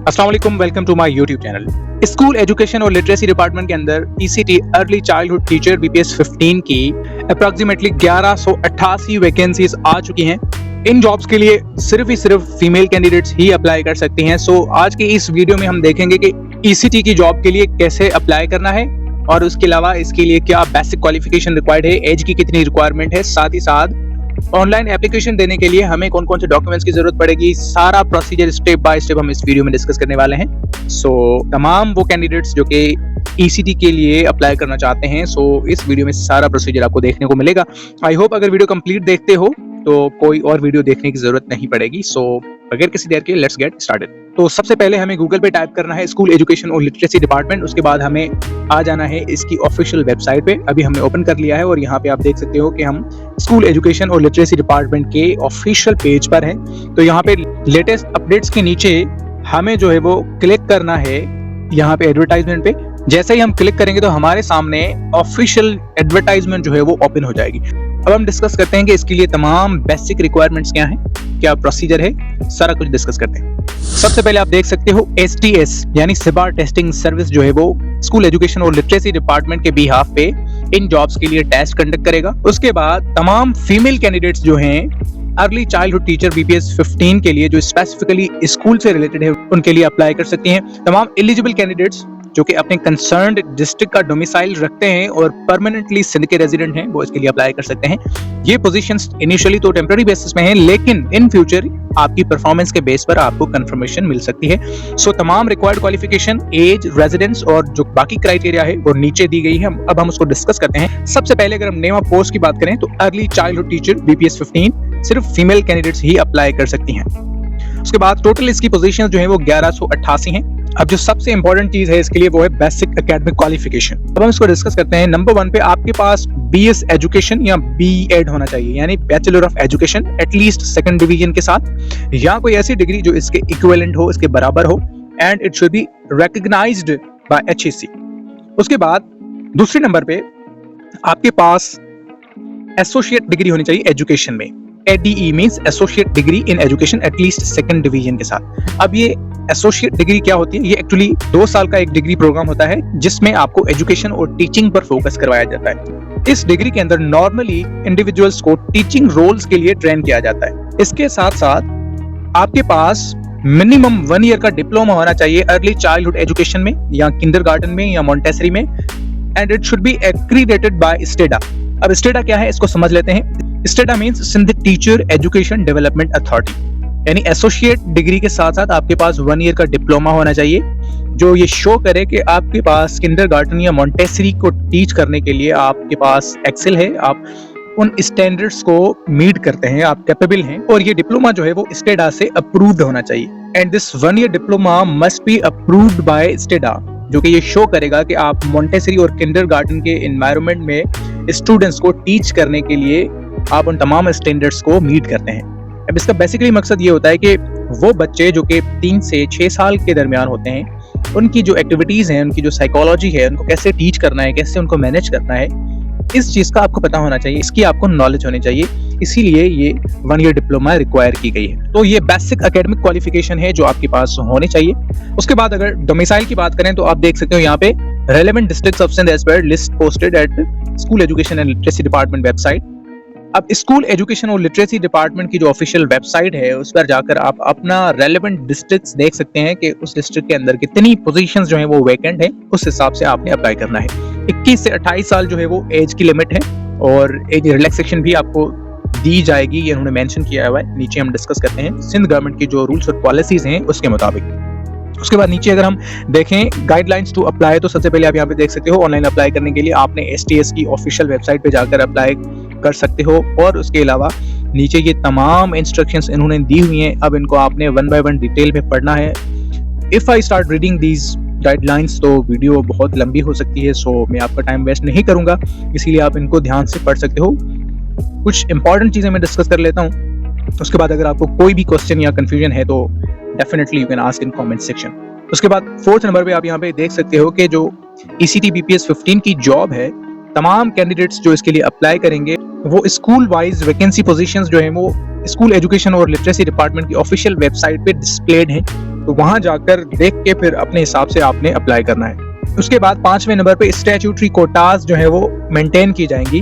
अस्सलाम वालेकुम, welcome to my YouTube channel. School education और लिटरेसी डिपार्टमेंट के अंदर ECT early childhood teacher BPS 15 की अप्रॉक्सीमेटली 1188 वैकेंसीज आ चुकी हैं। इन जॉब्स के लिए सिर्फ फीमेल कैंडिडेट्स ही अप्लाई कर सकती हैं। सो आज की इस वीडियो में हम देखेंगे कि ईसीटी की जॉब के लिए कैसे अप्लाई करना है और उसके अलावा इसके लिए क्या बेसिक क्वालिफिकेशन रिक्वायर्ड है, एज की कितनी रिक्वायरमेंट है, साथ ही साथ ऑनलाइन एप्लीकेशन देने के लिए हमें कौन कौन से डॉक्यूमेंट्स की जरूरत पड़ेगी, सारा प्रोसीजर स्टेप बाय स्टेप हम इस वीडियो में डिस्कस करने वाले हैं। तमाम वो कैंडिडेट्स जो कि ईसीटी के लिए अप्लाई करना चाहते हैं, इस वीडियो में सारा प्रोसीजर आपको देखने को मिलेगा। आई होप अगर वीडियो कंप्लीट देखते हो तो कोई और वीडियो देखने की जरूरत नहीं पड़ेगी। बगैर किसी देर के लेट्स गेट स्टार्टेड। तो सबसे पहले हमें गूगल पे टाइप करना है स्कूल एजुकेशन और लिटरेसी डिपार्टमेंट। उसके बाद हमें आ जाना है इसकी ऑफिशियल वेबसाइट पे। अभी हमने ओपन कर लिया है और यहाँ पे आप देख सकते हो कि हम स्कूल एजुकेशन और लिटरेसी डिपार्टमेंट के ऑफिशियल पेज पर हैं। तो यहाँ पे लेटेस्ट अपडेट्स के नीचे हमें जो है वो क्लिक करना है यहाँ पे एडवर्टाइजमेंट पे। जैसे ही हम क्लिक करेंगे तो हमारे सामने ऑफिशियल एडवर्टाइजमेंट जो है वो ओपन हो जाएगी। अब हम डिस्कस करते हैं कि इसके लिए तमाम बेसिक रिक्वायरमेंट्स क्या हैं, क्या प्रोसीजर है, सारा कुछ डिस्कस करते हैं। सबसे पहले आप देख सकते हो STS यानी सिबार टेस्टिंग सर्विस जो है वो स्कूल एजुकेशन और लिटरेसी डिपार्टमेंट के बिहाफ पे इन जॉब्स के लिए टेस्ट कंडक्ट करेगा। उसके बाद तमाम फीमेल कैंडिडेट्स जो हैं अर्ली चाइल्डहुड टीचर बीपीएस 15 के लिए जो स्पेसिफिकली स्कूल से रिलेटेड है उनके लिए अप्लाई कर सकती हैं। तमाम एलिजिबल कैंडिडेट्स जो कि अपने कंसर्न्ड डिस्ट्रिक्ट का डोमिसाइल रखते हैं और परमानेंटली सिंध के रेजिडेंट हैं, वो इसके लिए अप्लाई कर सकते हैं। ये पोजीशंस इनिशियली तो टेम्पररी बेसिस में हैं, लेकिन इन फ्यूचर आपकी परफॉर्मेंस के बेस पर आपको कंफर्मेशन मिल सकती है। तमाम रिक्वायर्ड क्वालिफिकेशन, एज, रेजिडेंस और जो बाकी क्राइटेरिया है वो नीचे दी गई है। अब हम उसको डिस्कस करते हैं। सबसे पहले अगर हम नेम ऑफ पोस्ट की बात करें तो अर्ली चाइल्डहुड टीचर बीपीएस 15 सिर्फ फीमेल कैंडिडेट्स ही अप्लाई कर सकती हैं। उसके बाद टोटल इसकी पोजीशन जो है वो 1188 हैं। अब जो सबसे इंपॉर्टेंट चीज है इसके लिए वो है बेसिक एकेडमिक क्वालिफिकेशन। अब हम इसको डिस्कस करते हैं। नंबर 1 पे आपके पास बीएस एजुकेशन या बीएड होना चाहिए, यानी bachelor of education at least second division के साथ, या कोई ऐसी डिग्री जो इसके इक्विवेलेंट हो, इसके बराबर हो, and it should be recognised by HEC। उसके बाद दूसरे नंबर पे आपके पास एसोसिएट डिग्री होनी चाहिए एजुकेशन में। ADE means associate degree in education at least second division के साथ। अब ये एसोसिएट डिग्री क्या होती है? ये एक्चुअली 2 साल का एक डिग्री प्रोग्राम होता है जिसमें आपको एजुकेशन और टीचिंग पर फोकस करवाया जाता है। इस डिग्री के अंदर नॉर्मली इंडिविजुअल्स को टीचिंग रोल्स के लिए ट्रेन किया जाता है। इसके साथ साथ आपके पास मिनिमम 1 ईयर का डिप्लोमा होना चाहिए अर्ली चाइल्डहुड एजुकेशन में या किंडरगार्टन में या मॉन्टेसरी में, and it should be accredited by STEDA. अब स्टेडा क्या है इसको समझ लेते हैं। STEDA means Sindh teacher education development authority, यानी एसोसिएट डिग्री के साथ साथ आपके पास 1 ईयर का डिप्लोमा होना चाहिए जो ये शो करे कि आपके पास किंडरगार्टन या मॉन्टेसरी को टीच करने के लिए आपके पास एक्सेल है, आप उन स्टैंडर्ड्स को मीट करते हैं, आप कैपेबल हैं, और ये डिप्लोमा जो है वो स्टेडा से अप्रूव्ड होना चाहिए। And this 1 year diploma must be approved by STEDA, जो कि ये शो करेगा कि आप मॉन्टेसरी और किंडरगार्टन के एनवायरनमेंट में स्टूडेंट्स को टीच करने के लिए आप उन तमाम स्टैंडर्ड्स को मीट करते हैं। अब इसका बेसिकली मकसद ये होता है कि वो बच्चे जो कि 3 से 6 साल के दरमियान होते हैं, उनकी जो एक्टिविटीज हैं, उनकी जो साइकोलॉजी है, उनको कैसे टीच करना है, कैसे उनको मैनेज करना है, इस चीज का आपको पता होना चाहिए, इसकी आपको नॉलेज होनी चाहिए। इसीलिए ये 1 ईयर डिप्लोमा रिक्वायर की गई है। तो ये बेसिक एकेडमिक क्वालिफिकेशन है जो आपके पास होनी चाहिए। उसके बाद अगर डोमिसाइल की बात करें तो आप देख सकते हो यहाँ पे relevant districts of Sindh as per list posted at school education and literacy department website. अब स्कूल एजुकेशन और लिटरेसी डिपार्टमेंट की जो ऑफिशियल वेबसाइट है उस पर जाकर आप अपना रेलेवेंट डिस्ट्रिक्ट्स देख सकते हैं कि उस डिस्ट्रिक्ट के अंदर कितनी पोजीशंस जो है वो वैकेंट है, उस हिसाब से आपने अप्लाई करना है। 21 से 28 साल जो है वो एज की लिमिट है और एज रिलैक्सेशन भी आपको दी जाएगी, ये उन्होंने मेंशन किया हुआ है। नीचे हम डिस्कस करते हैं सिंध गवर्नमेंट की जो रूल्स और पॉलिसीज हैं उसके मुताबिक। उसके बाद नीचे अगर हम देखें गाइडलाइंस टू अप्लाई, तो सबसे पहले आप यहाँ पे देख सकते हो ऑनलाइन अप्लाई करने के लिए आपने STS की ऑफिशियल वेबसाइट पे जाकर अप्लाई कर सकते हो। और उसके अलावा नीचे ये तमाम इंस्ट्रक्शंस इन्होंने दी हुई हैं, अब इनको आपने 1 बाय 1 डिटेल में पढ़ना है। If I start reading these guidelines तो वीडियो बहुत लंबी हो सकती है, मैं आपका टाइम वेस्ट नहीं करूंगा, इसीलिए आप इनको ध्यान से पढ़ सकते हो। कुछ इंपॉर्टेंट चीजें मैं डिस्कस कर लेता हूँ। उसके बाद अगर आपको कोई भी क्वेश्चन या कंफ्यूजन है तो definitely you can ask in comment section. उसके बाद 4th नंबर पे आप यहाँ पे देख सकते हो कि जो ECT BPS 15 की जॉब है, तमाम कैंडिडेट्स जो इसके लिए अप्लाई करेंगे वो स्कूल वाइज वैकेंसी पोजीशंस जो है वो स्कूल एजुकेशन और लिटरेसी डिपार्टमेंट की ऑफिशियल वेबसाइट पे डिस्प्लेड हैं। तो वहां जाकर देख के फिर अपने हिसाब से आपने अप्लाई करना है। उसके बाद 5वें नंबर पे स्टैट्यूटरी कोटास जो है वो मेंटेन की जाएंगी,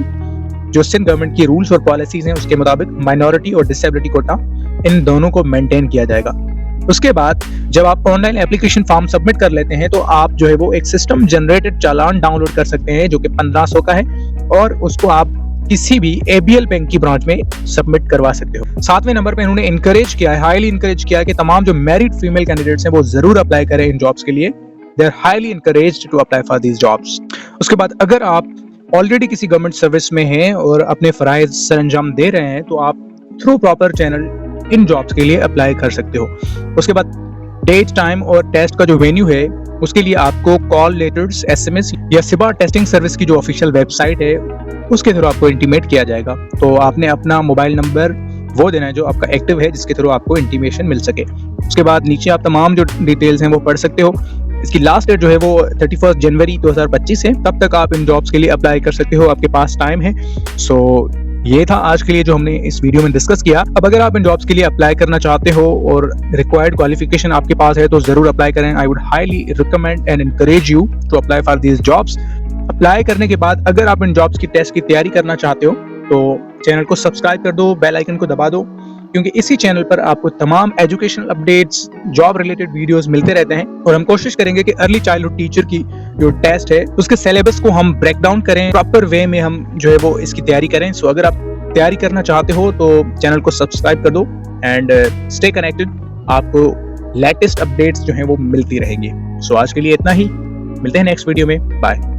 जो सिंध गवर्नमेंट की रूल्स और पॉलिसीज हैं उसके मुताबिक माइनॉरिटी और डिसेबिलिटी कोटा इन दोनों को मेंटेन किया जाएगा। उसके बाद जब आप ऑनलाइन एप्लीकेशन फॉर्म सबमिट कर लेते हैं तो आप जो है वो एक सिस्टम जनरेटेड चालान डाउनलोड कर सकते हैं जो कि 1500 का है, और उसको आप किसी भी ABL बैंक की ब्रांच में सबमिट करवा सकते हो। 7वें नंबर पे इन्होंने इनकरेज किया है, हाईली इनकरेज किया है कि तमाम जो मैरिड फीमेल कैंडिडेट्स हैं वो जरूर अप्लाई करें इन जॉब्स के लिए। They are highly encouraged to apply for these jobs. उसके बाद अगर आप ऑलरेडी किसी गवर्नमेंट सर्विस में हैं और अपने फराइज सरअंजाम दे रहे हैं तो आप through proper channel in jobs के लिए अप्लाई कर सकते हो। उसके बाद डेट, टाइम और टेस्ट का जो वेन्यू है उसके लिए आपको कॉल लेटर्स, SMS या सिबा टेस्टिंग सर्विस की जो ऑफिशियल वेबसाइट है उसके थ्रू आपको इंटीमेट किया जाएगा। तो आपने अपना मोबाइल नंबर वो देना है जो आपका एक्टिव है, जिसके थ्रू आपको इंटीमेशन मिल सके। उसके बाद नीचे आप तमाम जो डिटेल्स हैं वो पढ़ सकते हो। इसकी लास्ट डेट जो है वो 31 जनवरी 2025 है, तब तक आप इन जॉब्स के लिए अप्लाई कर सकते हो, आपके पास टाइम है। सो ये था आज के लिए जो हमने इस वीडियो में डिस्कस किया। अब अगर आप इन जॉब्स के लिए अप्लाई करना चाहते हो और रिक्वायर्ड क्वालिफिकेशन आपके पास है तो जरूर अप्लाई करें। I would highly recommend and encourage you to apply for these jobs. Apply करने के बाद अगर आप इन जॉब्स की टेस्ट की तैयारी करना चाहते हो तो चैनल को सब्सक्राइब कर दो, बेल आइकन को दबा दो, क्योंकि इसी चैनल पर आपको तमाम educational updates, job related videos मिलते रहते हैं। और हम कोशिश करेंगे कि अर्ली चाइल्डहुड टीचर की जो टेस्ट है उसके सिलेबस को हम ब्रेक डाउन करें, प्रॉपर वे में हम जो है वो इसकी तैयारी करें। सो अगर आप तैयारी करना चाहते हो तो चैनल को सब्सक्राइब कर दो एंड स्टे कनेक्टेड। आपको लेटेस्ट अपडेट्स जो हैं वो मिलती रहेंगी। सो आज के लिए इतना ही, मिलते हैं नेक्स्ट वीडियो में। बाय।